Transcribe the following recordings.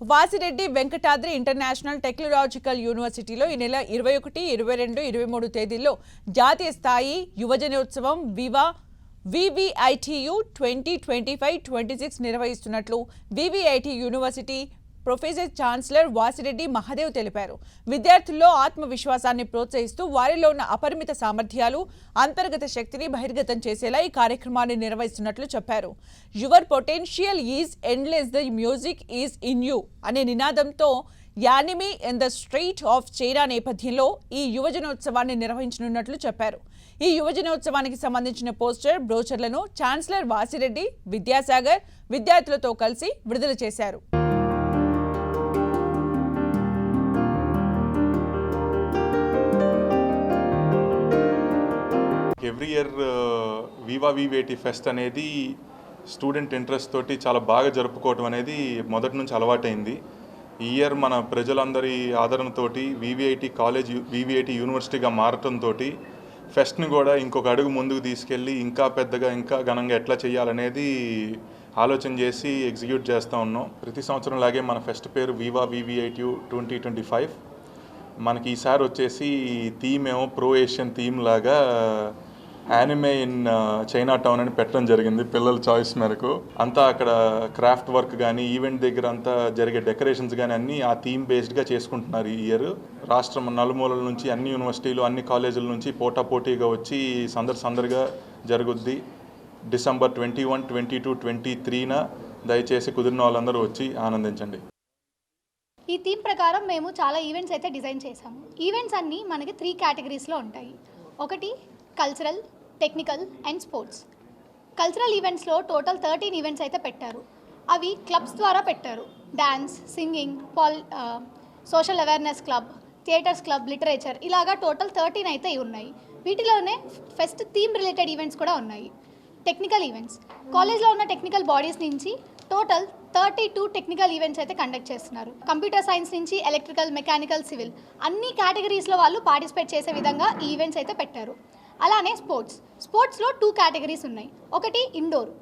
Vasireddy Venkatadri international technological యూనివర్సిటీలో ఈ నెల 21, 22, 23 తేదీల్లో జాతీయ స్థాయి యువజనోత్సవం వివిఐటియు 2025-26 నిర్వహిస్తున్నట్లు VVIT university professor chancellor Vasireddy Mahadev తెలిపారు. విద్యార్థుల్లో ఆత్మవిశ్వాసాన్ని ప్రోత్సహిస్తూ వారిలో ఉన్న అపరిమిత సామర్థ్యాలు, అంతర్గత శక్తిని బహిర్గతం చేసేలా ఈ కార్యక్రమాన్ని నిర్వహిస్తున్నట్లు చెప్పారు. Your potential is endless, the music is in you అనే నినాదంతో anime in the street of China నేపథ్యంలో ఈ యువజనోత్సవాన్ని నిర్వహించనున్నట్లు చెప్పారు. ఈ యువజనోత్సవానికి సంబంధించిన పోస్టర్, బ్రోచర్లను ఛాన్సలర్ వాసిరెడ్డి విద్యాసాగర్ విద్యార్థులతో కలిసి విడుదల చేశారు. ఎవ్రీ ఇయర్ వివిఐటి ఫెస్ట్ అనేది స్టూడెంట్ ఇంట్రెస్ట్ తోటి చాలా బాగా జరుపుకోవటం అనేది మొదటి నుంచి అలవాటైంది. ఈ ఇయర్ మన ప్రజలందరి ఆదరణతోటి వివిఐటి కాలేజ్ వివిఐటి యూనివర్సిటీగా మారటంతో ఫెస్ట్ని కూడా ఇంకొక అడుగు ముందుకు తీసుకెళ్ళి ఇంకా పెద్దగా ఇంకా ఘనంగా ఎట్లా చేయాలనేది ఆలోచన చేసి ఎగ్జిక్యూట్ చేస్తూ ఉన్నాం. ప్రతి సంవత్సరం లాగే మన ఫెస్ట్ పేరు వివిఐటి 2025. మనకి ఈసారి వచ్చేసి థీమ్ ఏమో ప్రో ఏషియన్ థీమ్ లాగా యానిమే ఇన్ చైనా టౌన్ అని పెట్టడం జరిగింది. పిల్లల చాయిస్ మేరకు అంతా అక్కడ క్రాఫ్ట్ వర్క్ కానీ ఈవెంట్ దగ్గర అంతా జరిగే డెకరేషన్స్ కానీ అన్నీ ఆ థీమ్ బేస్డ్గా చేసుకుంటున్నారు. ఈ ఇయర్ రాష్ట్రం నలుమూలల నుంచి అన్ని యూనివర్సిటీలు అన్ని కాలేజీల నుంచి పోటాపోటీగా వచ్చి సందడిగా జరుగుద్ది. December 21, 22, 23న దయచేసి కుదిరిన వాళ్ళందరూ వచ్చి ఆనందించండి. ఈ థీమ్ ప్రకారం మేము చాలా ఈవెంట్స్ అయితే డిజైన్ చేసాము. ఈవెంట్స్ అన్నీ మనకి 3 కేటగిరీస్లో ఉంటాయి. ఒకటి cultural, technical and sports. Cultural ఈవెంట్స్లో టోటల్ 13 ఈవెంట్స్ అయితే పెట్టారు. అవి క్లబ్స్ ద్వారా పెట్టారు. Dance, singing, social awareness club, theatres club, literature ఇలాగా టోటల్ 13 అయితే ఉన్నాయి. వీటిలోనే ఫెస్ట్ థీమ్ రిలేటెడ్ ఈవెంట్స్ కూడా ఉన్నాయి. టెక్నికల్ ఈవెంట్స్, కాలేజ్లో ఉన్న టెక్నికల్ బాడీస్ నుంచి టోటల్ 32 టెక్నికల్ ఈవెంట్స్ అయితే కండక్ట్ చేస్తున్నారు. కంప్యూటర్ సైన్స్ నుంచి ఎలక్ట్రికల్, మెకానికల్, సివిల్ అన్ని కేటగిరీస్లో వాళ్ళు పార్టిసిపేట్ చేసే విధంగా ఈ ఈవెంట్స్ అయితే పెట్టారు. అలానే స్పోర్ట్స్లో 2 కేటగిరీస్ ఉన్నాయి. ఒకటి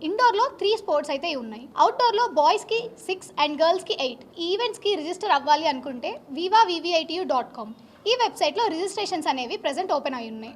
ఇండోర్లో 3 స్పోర్ట్స్ అయితే ఉన్నాయి. అవుట్డోర్లో బాయ్స్కి 6 అండ్ గర్ల్స్కి 8. ఈ ఈవెంట్స్కి రిజిస్టర్ అవ్వాలి అనుకుంటే vivavivitu.com ఈ వెబ్సైట్లో రిజిస్ట్రేషన్స్ అనేవి ప్రెజెంట్ ఓపెన్ అయి ఉన్నాయి.